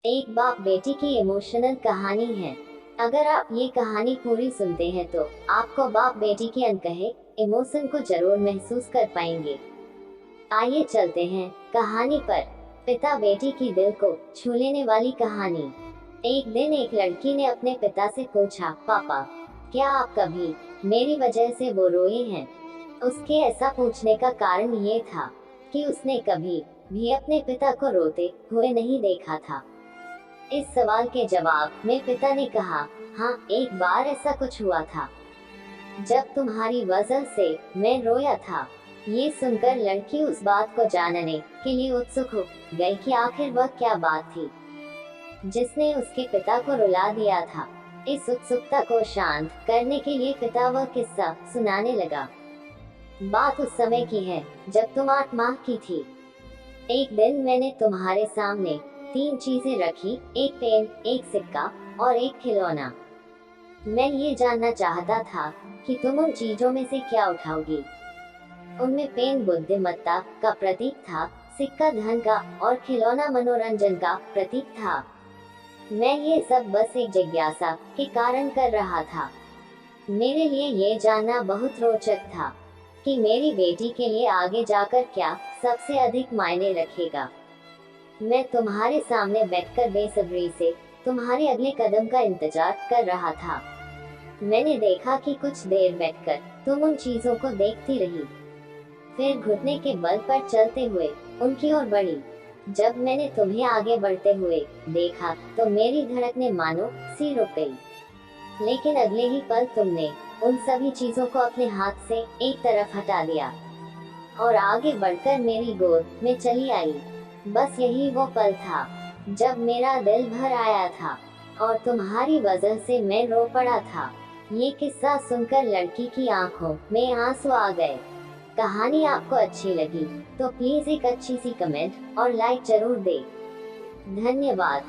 एक बाप बेटी की इमोशनल कहानी है। अगर आप ये कहानी पूरी सुनते हैं तो आपको बाप बेटी के अनकहे इमोशन को जरूर महसूस कर पाएंगे। आइए चलते हैं कहानी पर। पिता बेटी की दिल को छू लेने वाली कहानी। एक दिन एक लड़की ने अपने पिता से पूछा, पापा, क्या आप कभी मेरी वजह से वो रोए हैं? उसके ऐसा पूछने का कारण ये था कि उसने कभी भी अपने पिता को रोते हुए नहीं देखा था। इस सवाल के जवाब में पिता ने कहा, हाँ, एक बार ऐसा कुछ हुआ था जब तुम्हारी वजह से मैं रोया था। ये सुनकर लड़की उस बात को जानने के लिए उत्सुक हो गई कि आखिर वह क्या बात थी जिसने उसके पिता को रुला दिया था। इस उत्सुकता को शांत करने के लिए पिता वह किस्सा सुनाने लगा। बात उस समय की है जब तुम 8 माह की थी। एक दिन मैंने तुम्हारे सामने 3 चीजें रखी, एक पेन, एक सिक्का और एक खिलौना। मैं ये जानना चाहता था कि तुम उन चीजों में से क्या उठाओगी। उनमें पेन बुद्धिमत्ता का प्रतीक था, सिक्का धन का और खिलौना मनोरंजन का प्रतीक था। मैं ये सब बस एक जिज्ञासा के कारण कर रहा था। मेरे लिए ये जानना बहुत रोचक था कि मेरी बेटी के लिए आगे जाकर क्या सबसे अधिक मायने रखेगा। मैं तुम्हारे सामने बैठकर बेसब्री से तुम्हारे अगले कदम का इंतजार कर रहा था। मैंने देखा कि कुछ देर बैठकर तुम उन चीजों को देखती रही, फिर घुटने के बल पर चलते हुए उनकी ओर बढ़ी। जब मैंने तुम्हें आगे बढ़ते हुए देखा तो मेरी धड़कनें मानो सी रुक गई। लेकिन अगले ही पल तुमने उन सभी चीजों को अपने हाथ से एक तरफ हटा दिया और आगे बढ़कर मेरी गोद में चली आई। बस यही वो पल था जब मेरा दिल भर आया था और तुम्हारी वजह से मैं रो पड़ा था। ये किस्सा सुनकर लड़की की आंखों में आंसू आ गए। कहानी आपको अच्छी लगी तो प्लीज एक अच्छी सी कमेंट और लाइक जरूर दे। धन्यवाद।